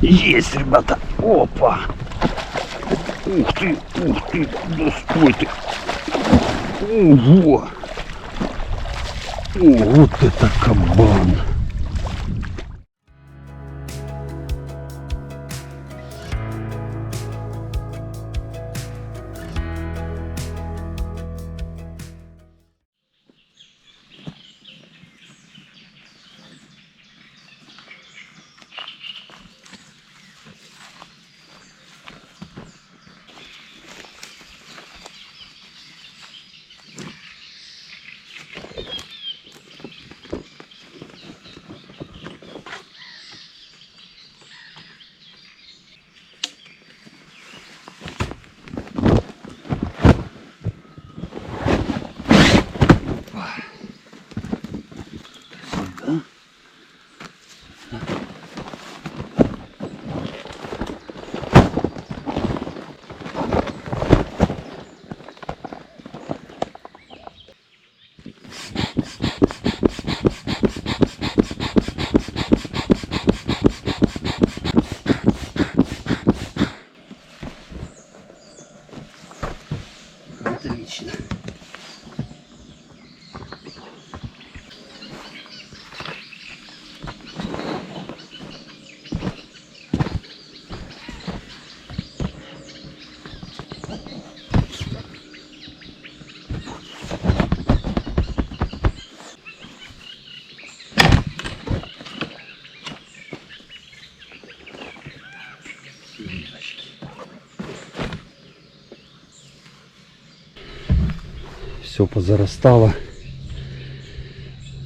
Есть, ребята. Опа. Ух ты, да стой ты. Ого. О, вот это кабан. Отлично. Все позарастало.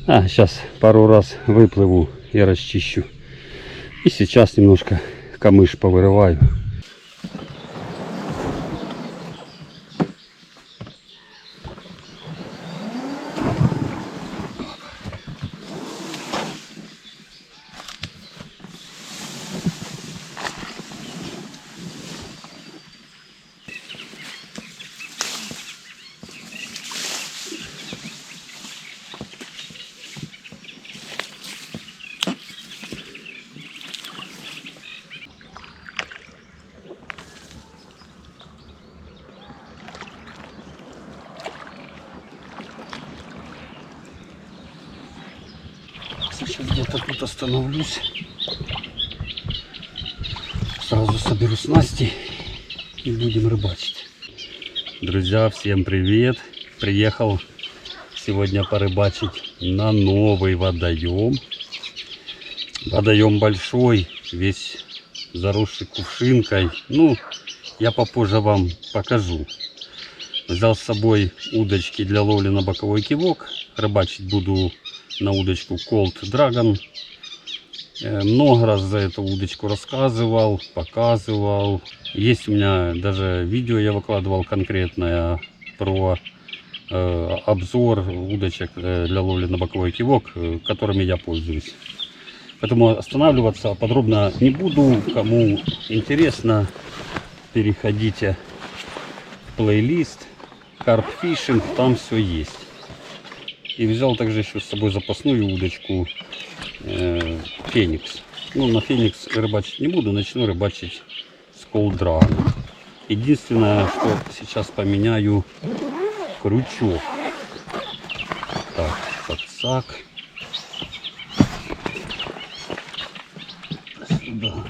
Сейчас пару раз выплыву и расчищу. И сейчас немножко камыш повырываю. Сейчас где-то тут остановлюсь. Сразу соберу снасти и будем рыбачить. Друзья, всем привет! Приехал сегодня порыбачить на новый водоем. Водоем большой, весь заросший кувшинкой. Ну, я попозже вам покажу. Взял с собой удочки для ловли на боковой кивок. Рыбачить буду на удочку Cold Dragon. Много раз за эту удочку рассказывал, показывал. Есть у меня даже видео, я выкладывал конкретное про обзор удочек для ловли на боковой кивок, которыми я пользуюсь. Поэтому останавливаться подробно не буду. Кому интересно, переходите в плейлист Carp Fishing, там все есть. И взял также еще с собой запасную удочку Феникс. Ну, на Феникс рыбачить не буду, начну рыбачить с Cold Dragon. Единственное, что сейчас поменяю крючок. Так, подсак. Сюда.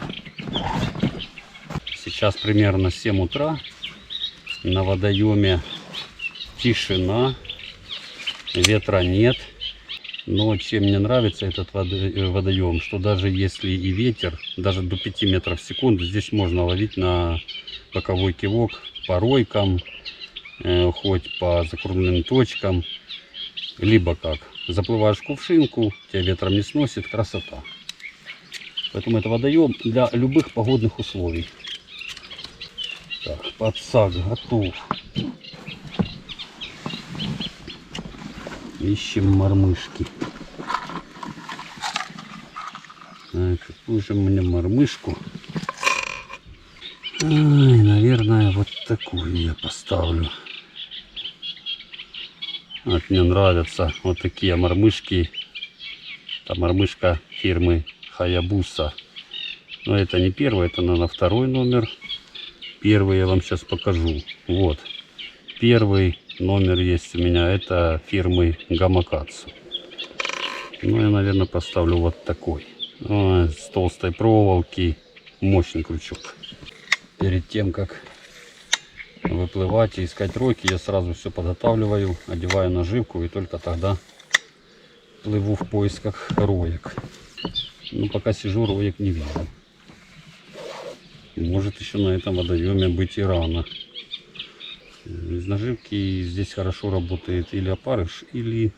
Сейчас примерно 7 утра. На водоеме тишина. Ветра нет. Но чем мне нравится этот водоем, что даже если и ветер, даже до 5 метров в секунду, здесь можно ловить на боковой кивок по ройкам, хоть по закругленным точкам, либо как. Заплываешь в кувшинку, тебя ветром не сносит, красота. Поэтому это водоем для любых погодных условий. Так, подсак готов. Ищем мормышки. Какую же мне мормышку? Наверное, вот такую я поставлю. Вот мне нравятся вот такие мормышки. Это мормышка фирмы Hayabusa. Но это не первый, это, наверное, второй номер. Первый я вам сейчас покажу. Вот. Первый номер есть у меня. Это фирмы Гамакацу. Ну, я, наверное, поставлю вот такой. С толстой проволоки. Мощный крючок. Перед тем, как выплывать и искать ройки, я сразу все подготавливаю, одеваю наживку и только тогда плыву в поисках роек. Но пока сижу, роек не вижу. Может еще на этом водоеме быть и рано. Из наживки здесь хорошо работает или опарыш, или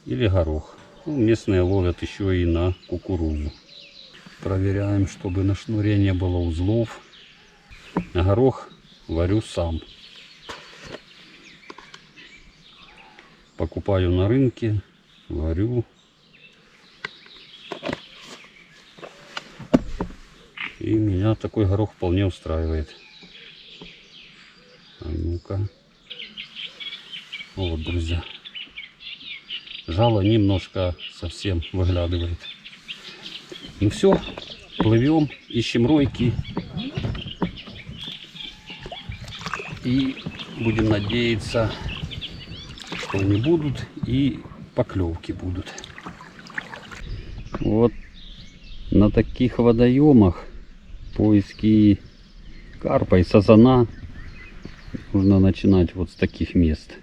горох. Ну, местные ловят еще и на кукурузу. Проверяем, чтобы на шнуре не было узлов. Горох варю сам. Покупаю на рынке, варю. И меня такой горох вполне устраивает. А ну-ка. Вот, друзья. Жало немножко совсем выглядывает. Ну все, плывем, ищем ройки. И будем надеяться, что они будут и поклевки будут. Вот на таких водоемах поиски карпа и сазана нужно начинать вот с таких мест.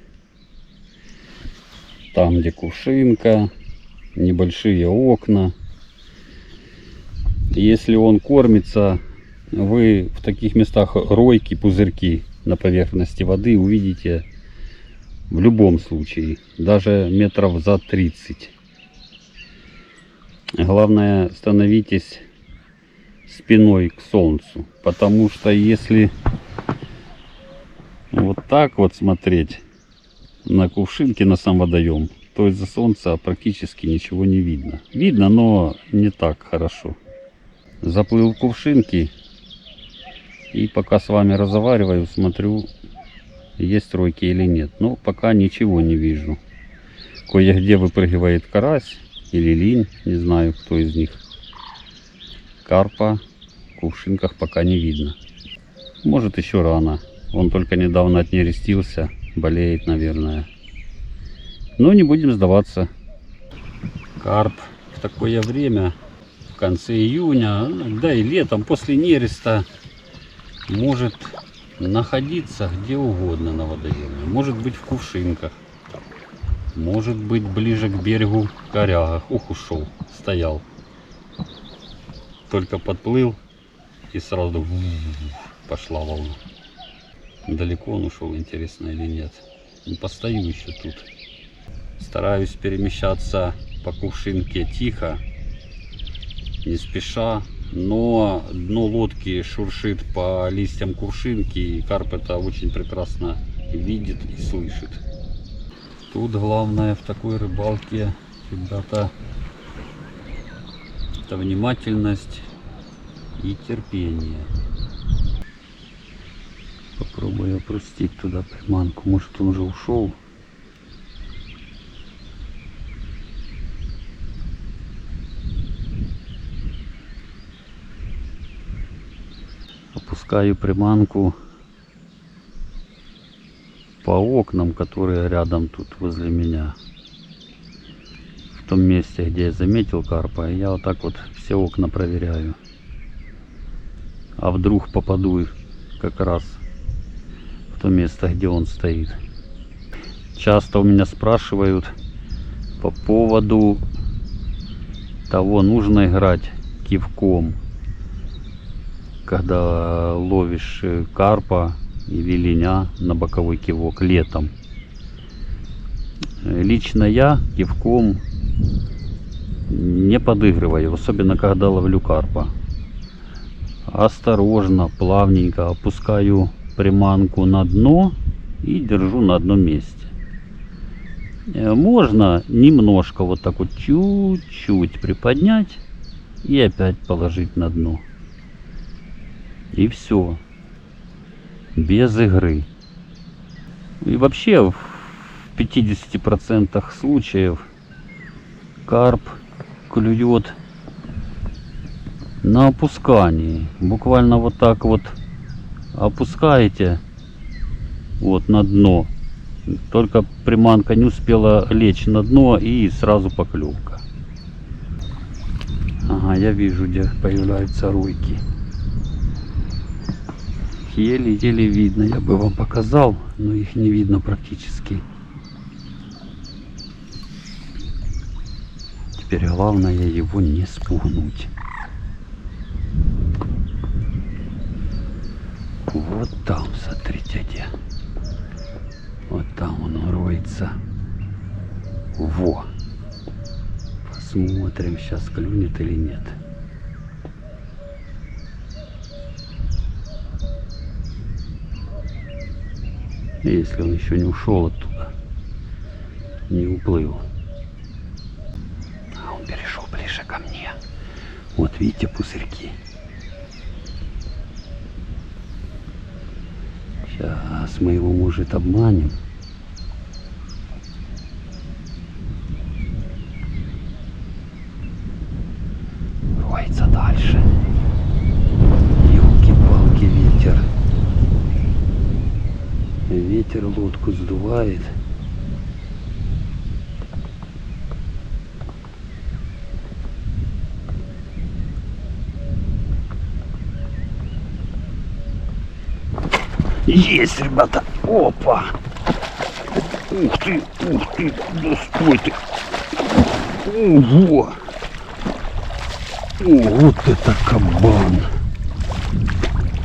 Там, где кувшинка, небольшие окна. Если он кормится, вы в таких местах ройки, пузырьки на поверхности воды увидите в любом случае, даже метров за 30. Главное, становитесь спиной к солнцу, потому что если вот так вот смотреть на кувшинки, на сам водоем, то из-за солнца практически ничего не видно. Видно, но не так хорошо. Заплыл в кувшинки и пока с вами разговариваю, смотрю, есть ройки или нет. Но пока ничего не вижу. Кое-где выпрыгивает карась или линь, не знаю, кто из них. Карпа в кувшинках пока не видно. Может, еще рано. Он только недавно отнерестился, болеет, наверное. Но не будем сдаваться. Карп в такое время, в конце июня, да и летом, после нереста, может находиться где угодно на водоеме. Может быть в кувшинках, может быть ближе к берегу корягах. Ух, ушел, стоял. Только подплыл и сразу пошла волна. Далеко он ушел, интересно или нет. Постою еще тут. Стараюсь перемещаться по кувшинке тихо, не спеша. Но дно лодки шуршит по листьям кувшинки, и карп это очень прекрасно видит и слышит. Тут главное в такой рыбалке, ребята, это внимательность и терпение. Попробую опустить туда приманку, может он уже ушел. Опускаю приманку по окнам, которые рядом тут возле меня. В том месте, где я заметил карпа, я вот так вот все окна проверяю. А вдруг попаду как раз в то место, где он стоит. Часто у меня спрашивают по поводу того, нужно играть кивком, когда ловишь карпа или линя на боковой кивок летом. Лично я кивком не подыгрываю, особенно когда ловлю карпа. Осторожно, плавненько опускаю приманку на дно и держу на одном месте. Можно немножко вот так вот чуть-чуть приподнять и опять положить на дно. И все. Без игры. И вообще в 50% случаев карп клюет на опускании. Буквально вот так вот опускаете вот на дно. Только приманка не успела лечь на дно и сразу поклевка. Ага, я вижу, где появляются руйки. Еле-еле видно, я бы вам показал, но их не видно практически. Теперь главное его не спугнуть. Вот там, смотрите где. Вот там он роется. Во. Посмотрим, сейчас клюнет или нет. Если он еще не ушел оттуда, не уплыл. А он перешел ближе ко мне. Вот видите пузырьки. Сейчас мы его, может, обманем. Роется дальше. Ёлки-палки, ветер. Ветер лодку сдувает. Есть, ребята! Опа! Ух ты! Да стой ты! Ого! О, вот это кабан!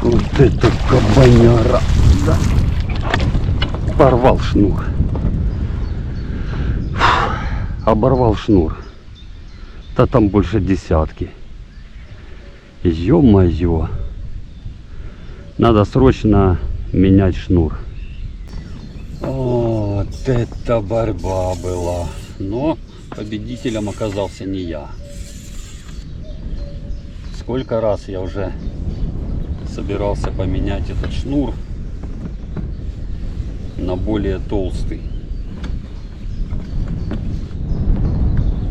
Вот это кабаняра! Да. Порвал шнур. Фух, оборвал шнур. Да там больше десятки. Ё-моё! Надо срочно менять шнур. Вот это борьба была. Но победителем оказался не я. Сколько раз я уже собирался поменять этот шнур на более толстый.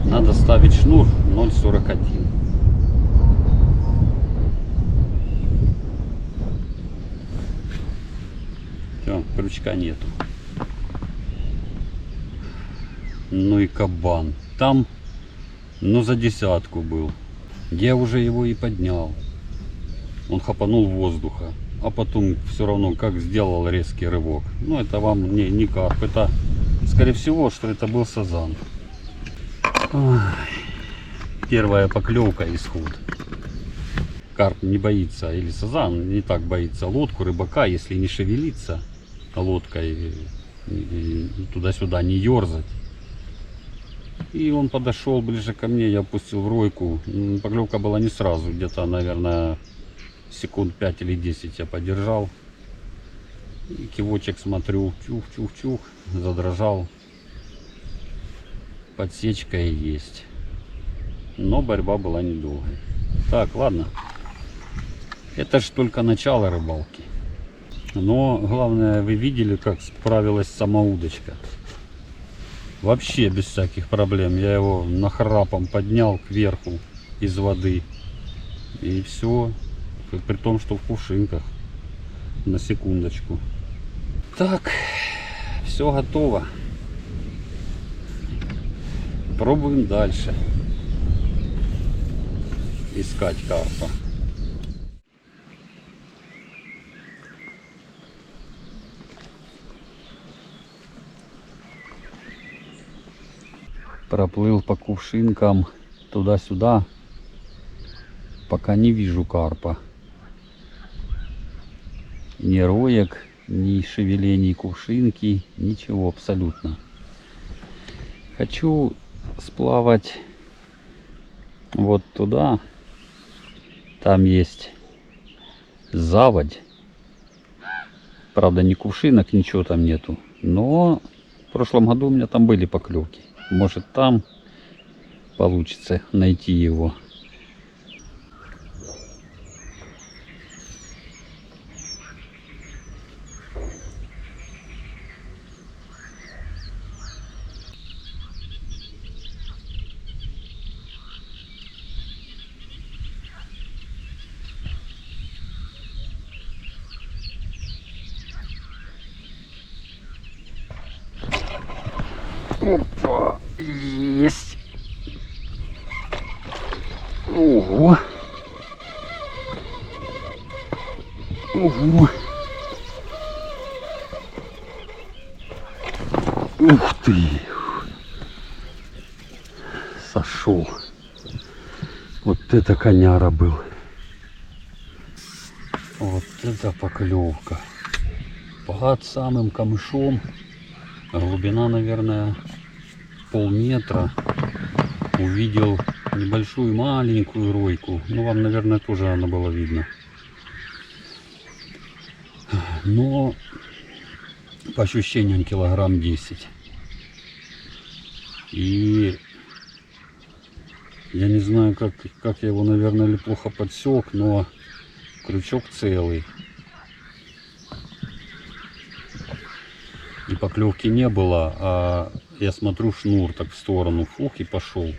Надо ставить шнур 0,41. Все, крючка нету. Ну и кабан. Там, ну, за десятку был. Я уже его и поднял. Он хапанул воздуха. А потом все равно как сделал резкий рывок. Ну, это вам не карп. Это, скорее всего, что это был сазан. Ой. Первая поклевка, исход. Карп не боится, или сазан не так боится лодку, рыбака, если не шевелиться лодкой, туда-сюда не ерзать. И он подошел ближе ко мне, я опустил в ройку. Поклевка была не сразу, где-то, наверное, секунд 5 или 10 я подержал. И кивочек смотрю, чух-чух-чух, задрожал. Подсечка и есть. Но борьба была недолгой. Так, ладно. Это ж только начало рыбалки. Но главное, вы видели, как справилась сама удочка. Вообще без всяких проблем. Я его нахрапом поднял кверху из воды. И все. При том, что в кувшинках. На секундочку. Так, все готово. Пробуем дальше искать карпа. Проплыл по кувшинкам туда-сюда, пока не вижу карпа. Ни роек, ни шевелений кувшинки, ничего абсолютно. Хочу сплавать вот туда. Там есть заводь. Правда, ни кувшинок, ничего там нету. Но в прошлом году у меня там были поклевки. Может, там получится найти его. Опа! Есть! Ого! Ого! Ух ты! Сошел. Вот это коняра был. Вот это поклевка. Под самым камышом. Глубина, наверное, полметра. Увидел небольшую маленькую ройку. Ну, вам, наверное, тоже она была видно. Но по ощущениям килограмм 10. И я не знаю, как я его, наверное, или плохо подсек, но крючок целый. И поклевки не было, а я смотрю, шнур так в сторону, фух, и пошел.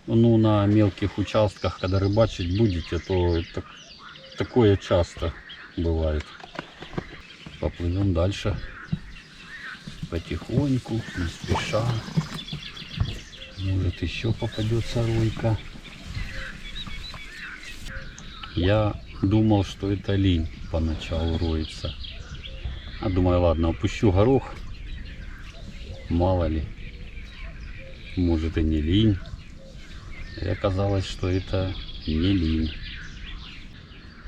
Ну, на мелких участках, когда рыбачить будете, то это, такое часто бывает. Поплывем дальше. Потихоньку, не спеша. Может, еще попадется ройка. Я думал, что это линь поначалу роется. А думаю, ладно, опущу горох. Мало ли. Может, и не линь. И оказалось, что это не линь.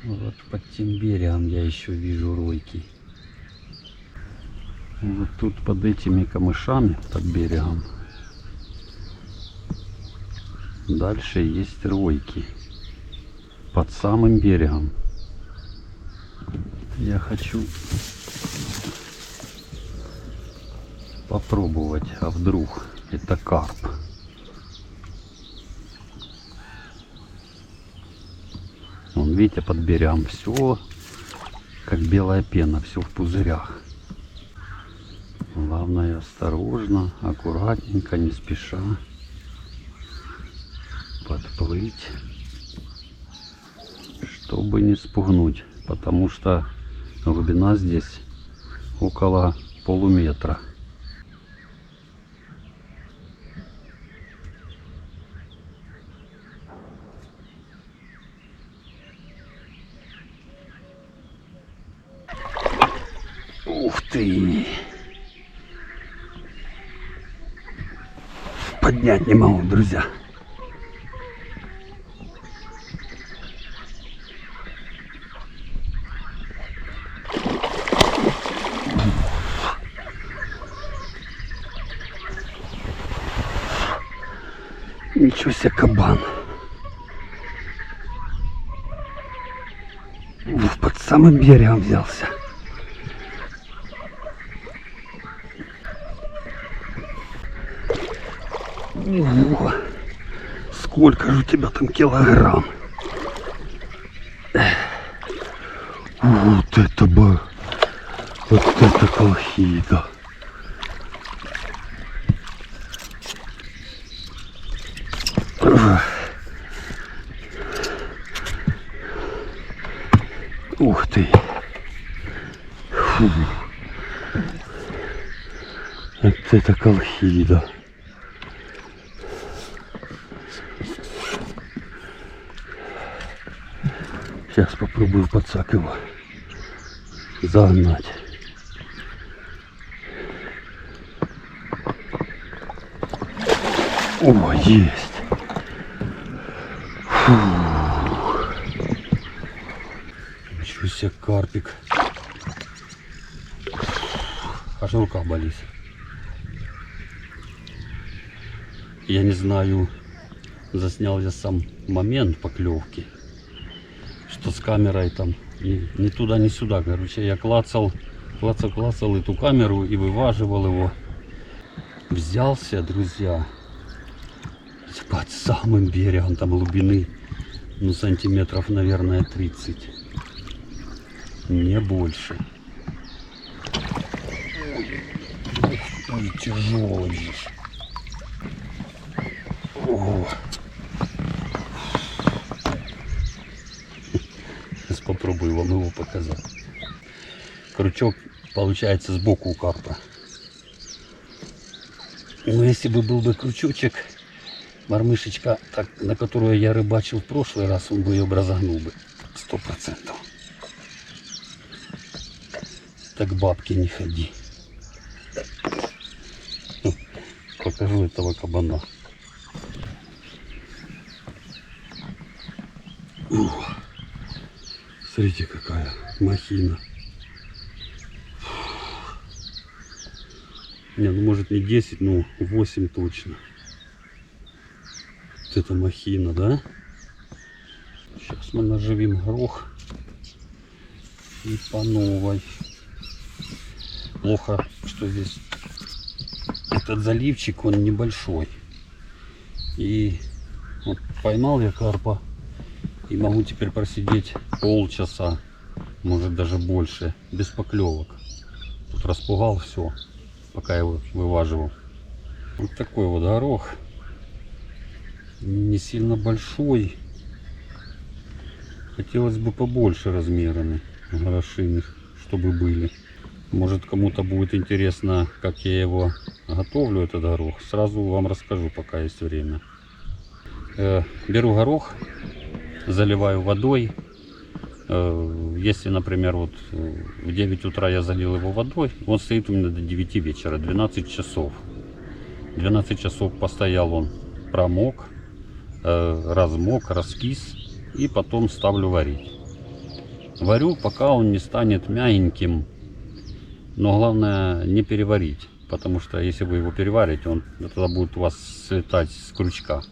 Вот под тем берегом я еще вижу ройки. Вот тут под этими камышами, под берегом, дальше есть ройки. Под самым берегом. Я хочу попробовать, а вдруг это карп. Вон, видите, под берегом все как белая пена, все в пузырях. Главное осторожно, аккуратненько, не спеша подплыть, чтобы не спугнуть, потому что глубина здесь около полуметра. Ух ты! Поднять не могу, друзья. Ничего себе, кабан. Ух, под самым берегом взялся. Ого, сколько же у тебя там килограмм? Вот это бы, вот это колхида. Ух ты. Фу. Вот это колхида. Сейчас попробую подсак его загнать. О, есть. Фу. Ничего себе, карпик. Аж рука болит. Я не знаю, заснял я сам момент поклевки, что с камерой там ни туда, ни сюда. Короче, я клацал эту камеру и вываживал его. Взялся, друзья, под самым берегом, там глубины, ну, сантиметров, наверное, 30. Не больше. Ой, тяжелый. О. Сейчас попробую вам его показать. Крючок получается сбоку у карпа. Но если бы был бы крючочек, мормышечка, так, на которую я рыбачил в прошлый раз, он бы ее разогнул бы. 100%. Так бабки не ходи. Покажу этого кабана. Ух, смотрите, какая махина. Не, ну может не 10, но 8 точно. Вот это махина, да? Сейчас мы наживим горох. И по новой. Плохо, что здесь этот заливчик, он небольшой. И вот поймал я карпа. И могу теперь просидеть полчаса, может даже больше, без поклевок. Тут распугал все, пока я его вываживал. Вот такой вот горох. Не сильно большой. Хотелось бы побольше размерами горошины, чтобы были. Может, кому-то будет интересно, как я его готовлю, этот горох. Сразу вам расскажу, пока есть время. Беру горох, заливаю водой. Если, например, вот в 9 утра я залил его водой, он стоит у меня до 9 вечера, 12 часов. 12 часов постоял он, промок, размок, раскис, и потом ставлю варить. Варю, пока он не станет мягеньким, но главное не переварить, потому что если вы его переварите, он тогда будет у вас слетать с крючка.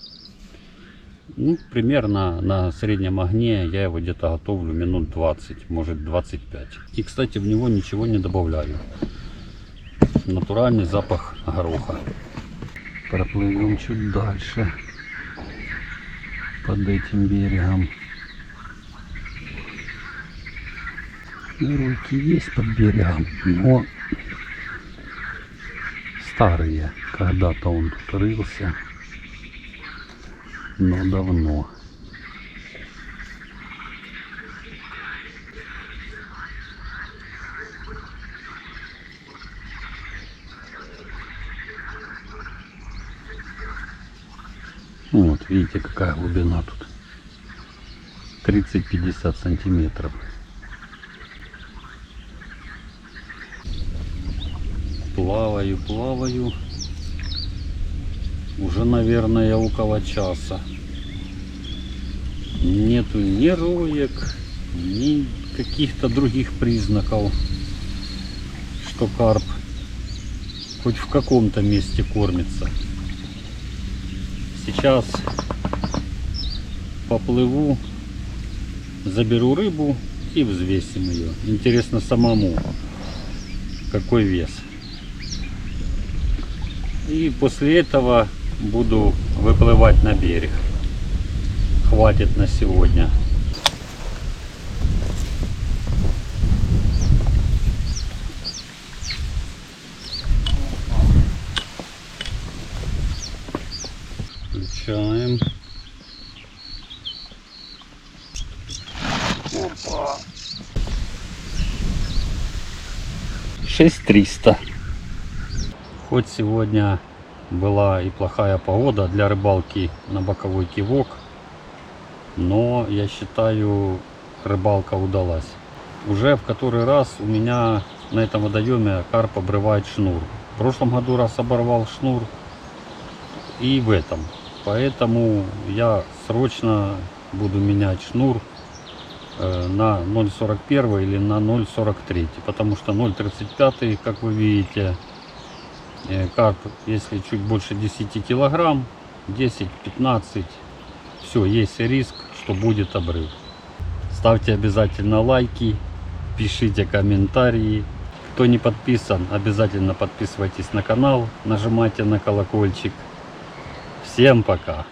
Ну, примерно на среднем огне я его где-то готовлю минут 20, может 25. И, кстати, в него ничего не добавляю. Натуральный запах гороха. Проплывем чуть дальше под этим берегом. Руки есть под берегом, но старые. Когда-то он тут рылся, но давно. Вот, видите, какая глубина тут. 30-50 сантиметров. Плаваю, плаваю. Уже, наверное, около часа. Нету ни роек, ни каких-то других признаков, что карп хоть в каком-то месте кормится. Сейчас поплыву, заберу рыбу и взвесим ее. Интересно самому, какой вес. И после этого буду выплывать на берег. Хватит на сегодня. Включаем. Опа. 6300. Хоть сегодня была и плохая погода для рыбалки на боковой кивок, но я считаю, рыбалка удалась. Уже в который раз у меня на этом водоеме карп обрывает шнур. В прошлом году раз оборвал шнур, и в этом. Поэтому я срочно буду менять шнур на 0,41 или на 0,43, потому что 0,35, как вы видите, карп, если чуть больше 10 килограмм, 10-15, все, есть риск, что будет обрыв. Ставьте обязательно лайки, пишите комментарии. Кто не подписан, обязательно подписывайтесь на канал, нажимайте на колокольчик. Всем пока!